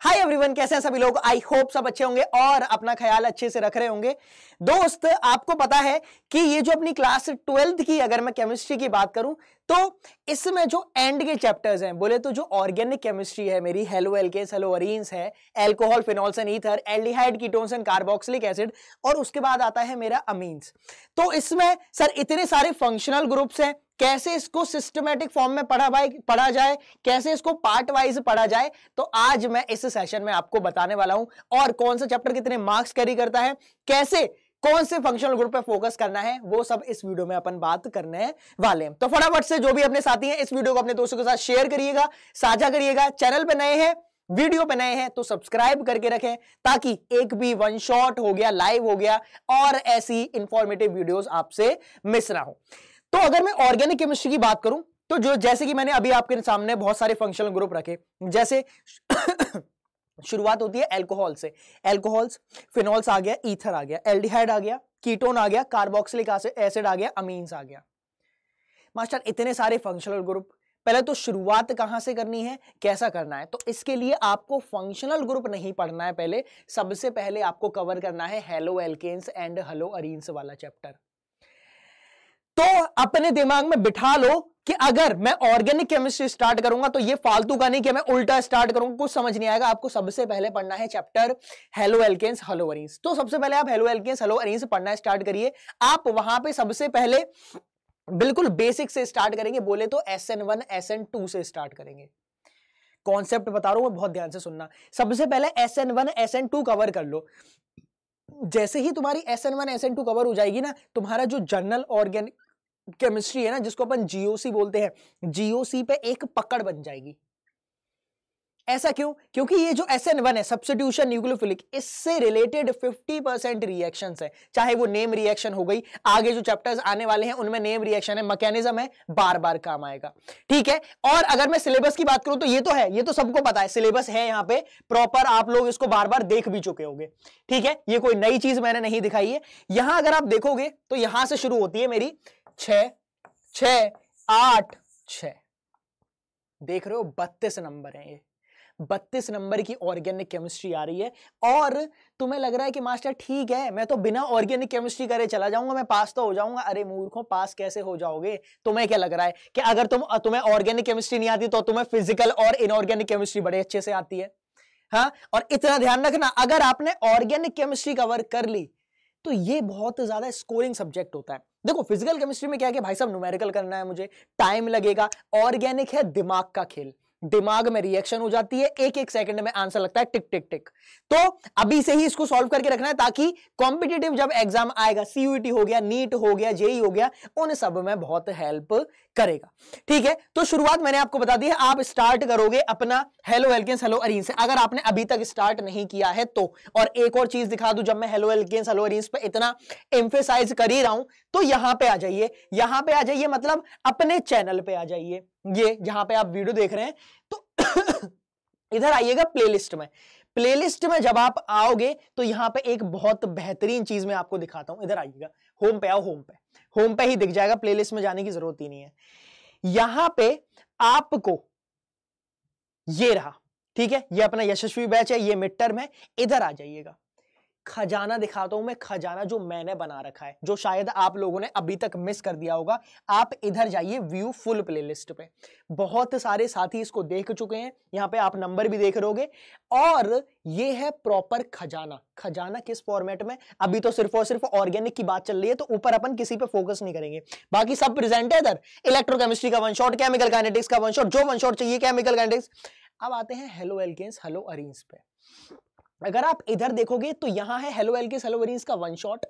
Hi everyone, कैसे हैं सभी लोग। आई होप सब अच्छे होंगे और अपना ख्याल अच्छे से रख रहे होंगे। दोस्त, आपको पता है कि ये जो अपनी क्लास 12th की अगर मैं केमिस्ट्री की बात करूं तो इसमें जो एंड के चैप्टर्स हैं, बोले तो जो ऑर्गेनिक केमिस्ट्री है मेरी, हेलो एल्केन्स हेलो अरीन्स है, alcohol phenols and ether, aldehyde ketones and carboxylic acid, और उसके बाद आता है मेरा अमीन्स। तो इसमें सर इतने सारे फंक्शनल ग्रुप्स हैं, कैसे इसको सिस्टमैटिक फॉर्म में पढ़ा जाए, कैसे इसको पार्ट वाइज पढ़ा जाए, तो आज मैं इस सेशन में आपको बताने वाला हूं। और कौन सा चैप्टर कितने मार्क्स कैरी करता है, कैसे कौन से फंक्शनल ग्रुप पे फोकस करना है, वो सब इस वीडियो में अपन बात करने वाले हैं। तो फटाफट से जो भी अपने साथी हैं इस वीडियो को अपने दोस्तों के साथ शेयर करिएगा, साझा करिएगा। चैनल पे नए हैं, वीडियो पे नए हैं तो सब्सक्राइब करके रखें, ताकि एक भी वन शॉट हो गया, लाइव हो गया और ऐसी इंफॉर्मेटिव वीडियोस आपसे मिस ना हो। तो अगर मैं ऑर्गेनिक केमिस्ट्री की बात करूं तो जो जैसे कि मैंने अभी आपके सामने बहुत सारे फंक्शनल ग्रुप रखे, जैसे शुरुआत होती है अल्कोहल से, अल्कोहल्स, फिनॉल्स आ गया, ईथर आ गया, एल्डिहाइड आ गया, कीटोन आ गया, कार्बोक्सिलिक एसिड आ गया, अमीन्स आ गया। मास्टर इतने सारे फंक्शनल ग्रुप, पहले तो शुरुआत कहां से करनी है, कैसा करना है, तो इसके लिए आपको फंक्शनल ग्रुप नहीं पढ़ना है। पहले सबसे पहले आपको कवर करना है haloalkanes and haloarenes वाला चैप्टर। तो अपने दिमाग में बिठा लो कि अगर मैं ऑर्गेनिक केमिस्ट्री स्टार्ट करूंगा तो ये फालतू का नहीं कि मैं उल्टा स्टार्ट करूंगा, कुछ समझ नहीं आएगा। आपको सबसे पहले पढ़ना है chapter haloalkanes haloarenes. तो सबसे पहले आप हेलो एल्केन्स हेलो अरीन्स पढ़ना स्टार्ट करिए। आप वहां पे सबसे पहले बिल्कुल बेसिक से स्टार्ट करेंगे, बोले तो SN1 SN2 से स्टार्ट करेंगे। कॉन्सेप्ट बता रहा हूं मैं, बहुत ध्यान से सुनना। सबसे पहले SN1 SN2 कवर कर लो। जैसे ही तुम्हारी SN1 SN2 कवर हो जाएगी ना, तुम्हारा जो जनरल ऑर्गेनिक केमिस्ट्री है ना, जिसको अपन GOC बोलते हैं, GOC पे एक पकड़ बन जाएगी। ऐसा क्यों? क्योंकि ये जो SN1 है, सब्स्टिट्यूशन न्यूक्लियोफिलिक, इससे रिलेटेड 50% रिएक्शंस है। चाहे वो नेम रिएक्शन हो गई, आगे जो चैप्टर्स आने वाले हैं उनमें नेम रिएक्शन है, मैकेनिज्म है, बार बार काम आएगा। ठीक है। और अगर मैं सिलेबस की बात करूं तो ये तो है, ये तो सबको पता है, सिलेबस है यहाँ पे प्रॉपर, आप लोग इसको बार बार देख भी चुके होंगे। ठीक है, ये कोई नई चीज मैंने नहीं दिखाई है। यहां अगर आप देखोगे तो यहां से शुरू होती है मेरी 6 6 8 6, देख रहे हो 32 नंबर है। ये 32 नंबर की ऑर्गेनिक केमिस्ट्री आ रही है। और तुम्हें लग रहा है कि मास्टर ठीक है, मैं तो बिना ऑर्गेनिक केमिस्ट्री करे चला जाऊंगा, मैं पास तो हो जाऊंगा। अरे मूर्खों, पास कैसे हो जाओगे? तुम्हें क्या लग रहा है कि अगर तुम्हें ऑर्गेनिक केमिस्ट्री नहीं आती तो तुम्हें फिजिकल और इनऑर्गेनिक केमिस्ट्री बड़े अच्छे से आती है? हाँ, और इतना ध्यान रखना, अगर आपने ऑर्गेनिक केमिस्ट्री कवर कर ली तो ये बहुत ज्यादा स्कोरिंग सब्जेक्ट होता है। देखो फिजिकल केमिस्ट्री में क्या है कि भाई साहब न्यूमेरिकल करना है, मुझे टाइम लगेगा। ऑर्गेनिक है दिमाग का खेल, दिमाग में रिएक्शन हो जाती है, एक एक सेकंड में आंसर लगता है, टिक टिक टिक। तो अभी से ही इसको सॉल्व करके रखना है, ताकि कॉम्पिटिटिव जब एग्जाम आएगा, CUET हो गया, नीट हो गया, JEE हो गया, उन सब में बहुत हेल्प करेगा। ठीक है, तो शुरुआत मैंने आपको बता दी है। आप स्टार्ट करोगे अपना हेलो एल्केन्स हेलो अरीन्स से, अगर आपने अभी तक स्टार्ट नहीं किया है तो। और एक और चीज दिखा दूं, जब मैं हेलो एल्केन्स हेलो अरीन्स पे इतना एम्फेसाइज कर ही रहा हूं, तो यहां पे आ जाइए, यहां पे आ जाइए, मतलब अपने चैनल पे आ जाइए। ये जहां पे आप वीडियो देख रहे हैं तो इधर आइएगा प्लेलिस्ट में। प्लेलिस्ट में जब आप आओगे तो यहां पे एक बहुत बेहतरीन चीज मैं आपको दिखाता हूं। इधर आइएगा, होम पे आओ, होम पे ही दिख जाएगा, प्लेलिस्ट में जाने की जरूरत ही नहीं है। यहां पे आपको ये रहा, ठीक है, ये अपना यशस्वी बैच है, ये मिड टर्म है। इधर आ जाइएगा, खजाना दिखाता हूं मैं, खजाना जो मैंने बना रखा है, जो शायद आप लोगों ने अभी तक मिस कर दिया होगा। आप इधर जाइए व्यू फुल प्लेलिस्ट पे, बहुत सारे साथी इसको देख चुके हैं, यहां पे आप नंबर भी देख रहोगे। और ये है प्रॉपर खजाना। खजाना किस फॉर्मेट में, अभी तो सिर्फ और सिर्फ ऑर्गेनिक की बात चल रही है, तो ऊपर अपन किसी पे फोकस नहीं करेंगे, बाकी सब प्रेजेंट है इधर। इलेक्ट्रोकेमिस्ट्री का वन शॉट, केमिकल काइनेटिक्स का वन शॉट, जो वन शॉट चाहिए केमिकल काइनेटिक्स। अब आते हैं हेलो एल्केन्स हेलो अरीन्स पे। अगर आप इधर देखोगे तो यहां है हेलो एल्केन्स हेलो अरीन्स का वन शॉट।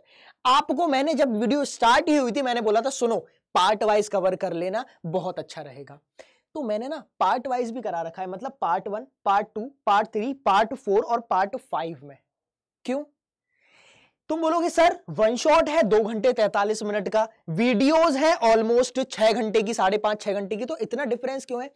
आपको मैंने जब वीडियो स्टार्ट ही हुई थी मैंने बोला था सुनो पार्ट वाइज कवर कर लेना, बहुत अच्छा रहेगा। तो मैंने ना पार्ट वाइज भी करा रखा है, मतलब पार्ट 1, पार्ट 2, पार्ट 3, पार्ट 4 और पार्ट 5 में। क्यों? तुम बोलोगे सर वन शॉट है 2 घंटे 43 मिनट का, वीडियोज है ऑलमोस्ट 6 घंटे की, 5.5 6 घंटे की, तो इतना डिफरेंस क्यों है?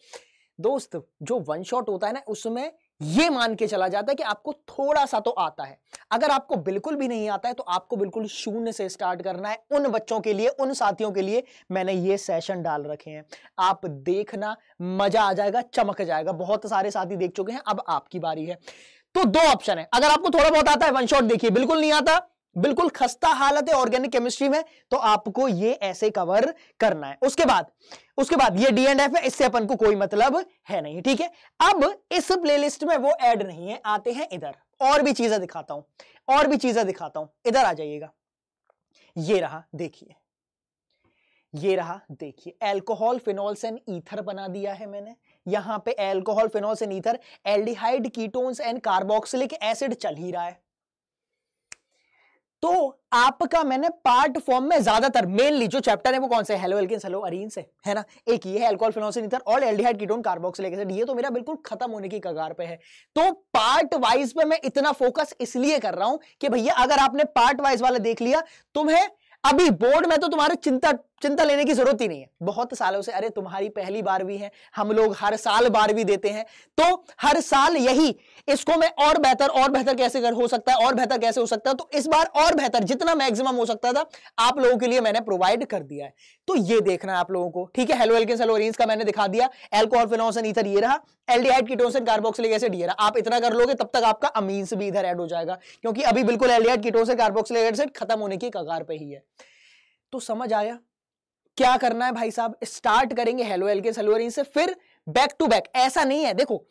दोस्त, जो वन शॉट होता है ना उसमें ये मान के चला जाता है कि आपको थोड़ा सा तो आता है। अगर आपको बिल्कुल भी नहीं आता है तो आपको बिल्कुल शून्य से स्टार्ट करना है। उन बच्चों के लिए, उन साथियों के लिए मैंने ये सेशन डाल रखे हैं। आप देखना, मजा आ जाएगा, चमक जाएगा। बहुत सारे साथी देख चुके हैं, अब आपकी बारी है। तो दो ऑप्शन है, अगर आपको थोड़ा बहुत आता है वन शॉट देखिए, बिल्कुल नहीं आता, बिल्कुल खस्ता हालत है ऑर्गेनिक केमिस्ट्री में, तो आपको ये ऐसे कवर करना है। उसके बाद ये D&F है, इससे अपन को कोई मतलब है नहीं, ठीक है। अब इस प्लेलिस्ट में वो ऐड नहीं है, आते हैं इधर, और भी चीजें दिखाता हूं, इधर आ जाइएगा। ये रहा, देखिए एल्कोहल, फिनोल्स एंड ईथर बना दिया है मैंने। यहां पे alcohol, phenols and ether, aldehyde, ketones and carboxylic acid चल ही रहा है। तो आपका मैंने पार्ट फॉर्म में ज्यादातर मेनली जो चैप्टर है वो कौन से, हेलो एल्केन्स, हेलो अरीन्स है ना। एक ये है अल्कोहल, फिनोल्स एंड ईथर और एल्डिहाइड, कीटोन, कार्बोक्सिलिक एसिड। ये तो मेरा बिल्कुल खत्म होने की कगार पे है। तो पार्ट वाइज पे मैं इतना फोकस इसलिए कर रहा हूं कि भैया अगर आपने पार्ट वाइज वाला देख लिया, तुम्हें अभी बोर्ड में तो तुम्हारी चिंता लेने की जरूरत ही नहीं है। बहुत सालों से, अरे तुम्हारी पहली बार भी है, हम लोग हर साल बार भी देते हैं, तो हर साल यही, इसको मैं और बेहतर कैसे हो सकता है, और बेहतर कैसे हो सकता है, तो इस बार और बेहतर जितना मैक्सिमम हो सकता था आप लोगों के लिए मैंने प्रोवाइड कर दिया है। तो ये देखना है आप लोगों को, ठीक है। हेलो एल्केन्स, हेलो अरीन्स का मैंने दिखा दिया, एल्कोहल, फिनोल्स एंड ईथर ये रहा, aldehyde, ketones and carboxylic acid ये रहा। आप इतना कर लोगे तब तक आपका अमीन्स भी इधर ऐड हो जाएगा, क्योंकि अभी बिल्कुल aldehyde, ketones and carboxylic acid खत्म होने की कगार पे ही है। तो समझ आया क्या करना है भाई साहब। स्टार्ट करेंगे हेलो एल्केन्स, हेलो अरीन्स से, फिर बैक टू बैक। ऐसा नहीं है, देखो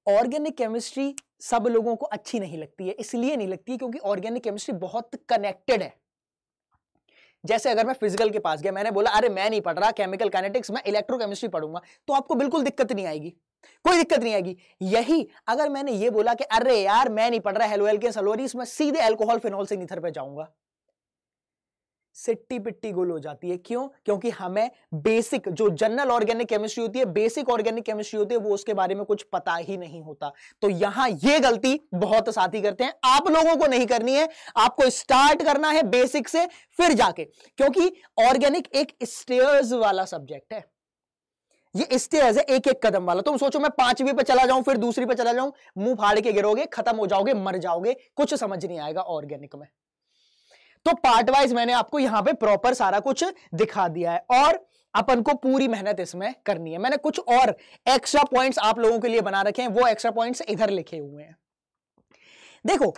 ऑर्गेनिक केमिस्ट्री सब लोगों को अच्छी नहीं लगती है, इसलिए नहीं लगती क्योंकि ऑर्गेनिक केमिस्ट्री बहुत कनेक्टेड है। जैसे अगर मैं फिजिकल के पास गया, मैंने बोला अरे मैं नहीं पढ़ रहा केमिकल काइनेटिक्स, मैं इलेक्ट्रोकेमिस्ट्री पढ़ूंगा, तो आपको बिल्कुल दिक्कत नहीं आएगी, कोई दिक्कत नहीं आएगी। यही अगर मैंने ये बोला कि अरे यार मैं नहीं पढ़ रहा हेलो एल्केन्स, हेलो अरीन्स, मैं सीधे एल्कोहल, फिनोल्स एंड ईथर पे जाऊंगा, सिट्टी पिट्टी गोल हो जाती है। क्यों? क्योंकि हमें बेसिक जो जनरल ऑर्गेनिक केमिस्ट्री होती है, बेसिक ऑर्गेनिक केमिस्ट्री होती है, वो उसके बारे में कुछ पता ही नहीं होता। तो यहां ये गलती बहुत साथी करते हैं, आप लोगों को नहीं करनी है। आपको स्टार्ट करना है बेसिक से, फिर जाके, क्योंकि ऑर्गेनिक एक स्टेयर्स वाला सब्जेक्ट है, ये स्टेयर्स है, एक एक कदम वाला। तुम सोचो मैं 5वीं पे चला जाऊं, फिर दूसरी पे चला जाऊं, मुंह फाड़ के गिरोगे, खत्म हो जाओगे, मर जाओगे, कुछ समझ नहीं आएगा ऑर्गेनिक में। तो पार्ट वाइज मैंने आपको यहां पे प्रॉपर सारा कुछ दिखा दिया है, और अपन को पूरी मेहनत इसमें करनी है। मैंने कुछ और एक्स्ट्रा पॉइंट्स आप लोगों के लिए बना रखे हैं, वो एक्स्ट्रा पॉइंट्स इधर लिखे हुए हैं। देखो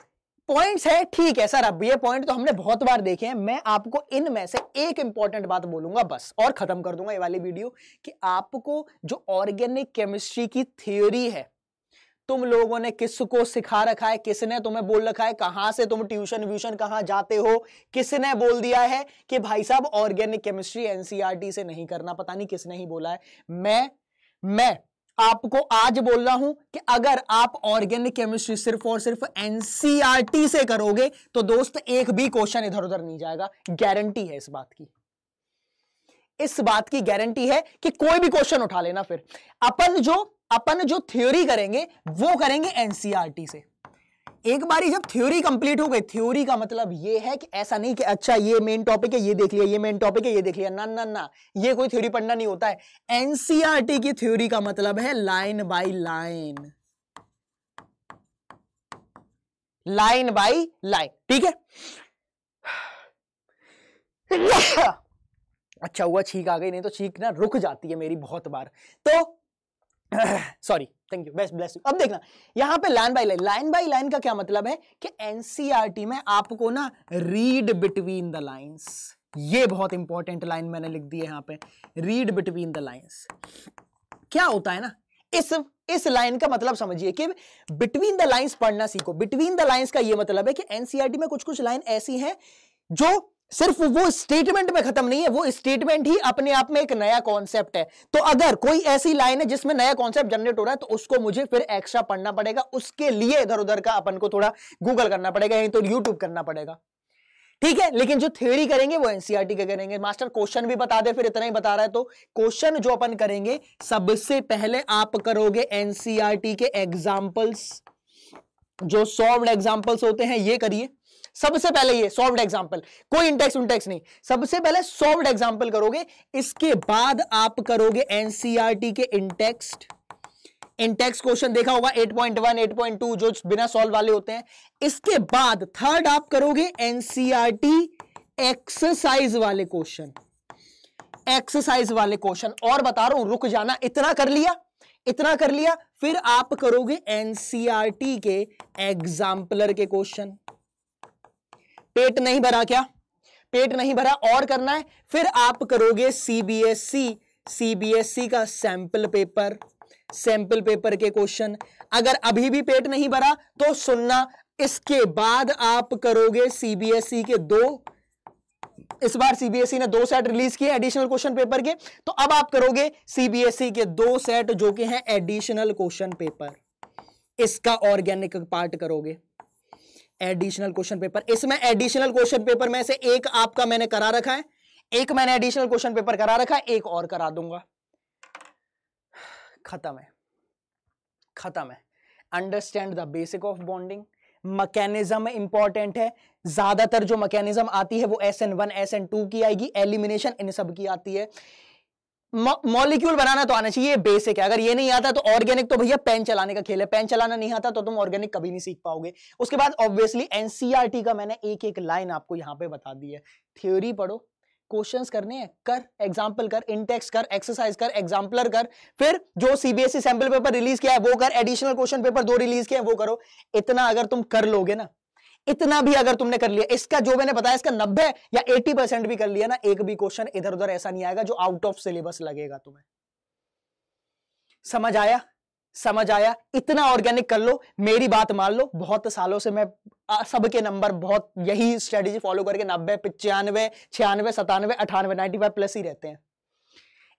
पॉइंट्स है, ठीक है सर, अब ये पॉइंट तो हमने बहुत बार देखे हैं। मैं आपको इनमें से एक इंपॉर्टेंट बात बोलूंगा बस, और खत्म कर दूंगा ये वाली वीडियो, कि आपको जो ऑर्गेनिक केमिस्ट्री की थ्योरी है, तुम लोगों ने किसको सिखा रखा है, किसने तुम्हें बोल रखा है, कहां से तुम ट्यूशन कहां जाते हो, किसने बोल दिया है कि भाई साहब ऑर्गेनिक केमिस्ट्री एनसीईआरटी से नहीं करना, पता नहीं किसने ही बोला है। मैं आपको आज बोल रहा हूं कि अगर आप ऑर्गेनिक केमिस्ट्री सिर्फ और सिर्फ एनसीईआरटी से करोगे तो दोस्त एक भी क्वेश्चन इधर उधर नहीं जाएगा, गारंटी है इस बात की। इस बात की गारंटी है कि कोई भी क्वेश्चन उठा लेना, फिर अपन जो थ्योरी करेंगे वो करेंगे एनसीईआरटी से। एक बारी जब थ्योरी कंप्लीट हो गई, थ्योरी का मतलब ये है कि ऐसा नहीं कि अच्छा ये मेन टॉपिक है, ये देख लिया, ये मेन टॉपिक है, ये देख लिया, ना ना ना, ये कोई थ्योरी पढ़ना नहीं होता है। एनसीईआरटी की थ्योरी का मतलब है line by line, line by line, ठीक है। अच्छा हुआ छींक आ गई, नहीं तो छींक ना रुक जाती है मेरी बहुत बार, तो sorry, thank you, best bless you. अब देखना यहां पे line by line, line by line का क्या मतलब है कि एनसीईआरटी में आपको ना रीड बिटवीन द लाइंस, ये बहुत इंपॉर्टेंट लाइन मैंने लिख दी है यहां पे, रीड बिटवीन द लाइंस। क्या होता है ना, इस लाइन का मतलब समझिए कि बिटवीन द लाइंस पढ़ना सीखो। बिटवीन द लाइंस का ये मतलब है कि एनसीईआरटी में कुछ कुछ लाइन ऐसी हैं जो सिर्फ वो स्टेटमेंट में खत्म नहीं है, वो स्टेटमेंट ही अपने आप में एक नया कॉन्सेप्ट है। तो अगर कोई ऐसी लाइन है जिसमें नया कॉन्सेप्ट जनरेट हो रहा है तो उसको मुझे फिर एक्स्ट्रा पढ़ना पड़ेगा, उसके लिए इधर उधर का अपन को थोड़ा गूगल करना पड़ेगा, या तो यूट्यूब करना पड़ेगा, ठीक है। लेकिन जो थ्योरी करेंगे वो एनसीईआरटी के करेंगे। मास्टर क्वेश्चन भी बता दे, फिर इतना ही बता रहा है, तो क्वेश्चन जो अपन करेंगे सबसे पहले आप करोगे एनसीईआरटी के एग्जाम्पल्स, जो सॉल्व्ड एग्जाम्पल्स होते हैं ये करिए सबसे पहले, ये सॉल्व्ड एग्जांपल, कोई इंटेक्स विंटेक्स नहीं, सबसे पहले सॉल्व्ड एग्जांपल करोगे। इसके बाद आप करोगे एनसीईआरटी के इंटेक्स्ट, इंटेक्स क्वेश्चन देखा होगा 8.1 8.2 जो बिना सॉल्व वाले होते हैं। इसके बाद थर्ड आप करोगे एनसीईआरटी एक्सरसाइज वाले क्वेश्चन, एक्सरसाइज वाले क्वेश्चन। और बता रहा हूं रुक जाना, इतना कर लिया, इतना कर लिया, फिर आप करोगे एनसीईआरटी के एग्जाम्पलर के क्वेश्चन। पेट नहीं भरा क्या? पेट नहीं भरा, और करना है। फिर आप करोगे सीबीएसई का सैंपल पेपर, सैंपल पेपर के क्वेश्चन। अगर अभी भी पेट नहीं भरा तो सुनना, इसके बाद आप करोगे सीबीएसई के इस बार सीबीएसई ने 2 सेट रिलीज किए एडिशनल क्वेश्चन पेपर के, तो अब आप करोगे सीबीएसई के 2 सेट जो कि हैं एडिशनल क्वेश्चन पेपर। इसका ऑर्गेनिक पार्ट करोगे, एडिशनल क्वेश्चन पेपर। इसमें एडिशनल क्वेश्चन पेपर में से एक आपका मैंने करा रखा है, एक मैंने एडिशनल क्वेश्चन पेपर करा रखा है, एक और करा दूंगा। खत्म है, खत्म है। Understand the basic of bonding. Mechanism important है, ज्यादातर जो मैकेनिज्म आती है वो SN1 SN2 की आएगी, एलिमिनेशन इन सब की आती है। मॉलिक्यूल बनाना तो आना चाहिए, बेसिक है। अगर ये नहीं आता तो ऑर्गेनिक तो भैया पेन चलाने का खेल है, पेन चलाना नहीं आता तो तुम ऑर्गेनिक कभी नहीं सीख पाओगे। उसके बाद ऑब्वियसली एनसीईआरटी का मैंने एक एक लाइन आपको यहां पे बता दी है। थ्योरी पढ़ो, क्वेश्चंस करने हैं, कर, एग्जाम्पल कर, इंटेक्स कर, एक्सरसाइज कर, एग्जाम्पलर कर, फिर जो सीबीएसई सैंपल पेपर रिलीज किया है वो कर, एडिशनल क्वेश्चन पेपर 2 रिलीज किए हैं वो करो। इतना अगर तुम कर लोगे ना, इतना भी अगर तुमने कर लिया, इसका जो मैंने बताया इसका 90 या 80% भी कर लिया ना, एक भी क्वेश्चन इधर उधर ऐसा नहीं आएगा जो आउट ऑफ सिलेबस लगेगा तुम्हें। समझ आया? समझ आया? इतना ऑर्गेनिक कर लो, मेरी बात मान लो। बहुत सालों से मैं सबके नंबर बहुत यही स्ट्रेटेजी फॉलो करके 90 95 96 97 98 95 प्लस ही रहते हैं।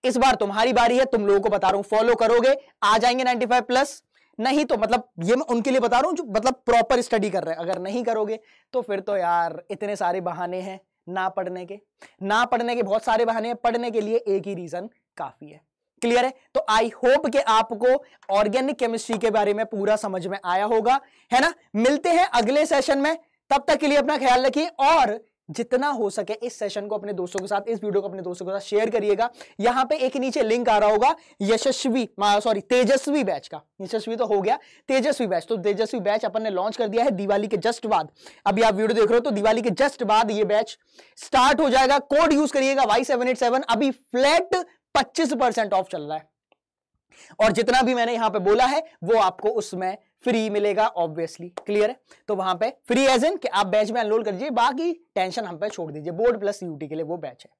इस बार तुम्हारी बारी है, तुम लोगों को बता रहा हूं, फॉलो करोगे आ जाएंगे 95 प्लस, नहीं तो मतलब ये मैं उनके लिए बता रहा हूं जो मतलब प्रॉपर स्टडी कर रहे हैं। अगर नहीं करोगे तो फिर तो यार इतने सारे बहाने हैं ना पढ़ने के, ना पढ़ने के बहुत सारे बहाने हैं, पढ़ने के लिए एक ही रीजन काफी है। क्लियर है? तो आई होप कि आपको ऑर्गेनिक केमिस्ट्री के बारे में पूरा समझ में आया होगा, है ना। मिलते हैं अगले सेशन में, तब तक के लिए अपना ख्याल रखिए और जितना हो सके इस सेशन को अपने दोस्तों के साथ, इस वीडियो को अपने दोस्तों के साथ शेयर करिएगा। यहां पे एक नीचे लिंक आ रहा होगा तेजस्वी बैच का, यशस्वी तो हो गया, तेजस्वी बैच। तो तेजस्वी बैच अपन ने लॉन्च कर दिया है दिवाली के जस्ट बाद। अभी आप वीडियो देख रहे हो तो दिवाली के जस्ट बाद ये बैच स्टार्ट हो जाएगा। कोड यूज करिएगा Y787, अभी फ्लैट 25% ऑफ चल रहा है और जितना भी मैंने यहां पे बोला है वो आपको उसमें फ्री मिलेगा ऑब्वियसली। क्लियर है? तो वहां पे फ्री एज इन कि आप बैच में एनरोल कर दीजिए, बाकी टेंशन हम पे छोड़ दीजिए। बोर्ड प्लस यूटी के लिए वो बैच है।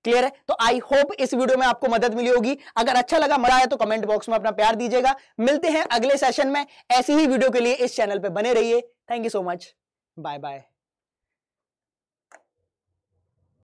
क्लियर है? तो आई होप इस वीडियो में आपको मदद मिली होगी। अगर अच्छा लगा, मजा आया तो कमेंट बॉक्स में अपना प्यार दीजिएगा। मिलते हैं अगले सेशन में। ऐसी ही वीडियो के लिए इस चैनल पे बने रहिए। Thank you so much, bye bye.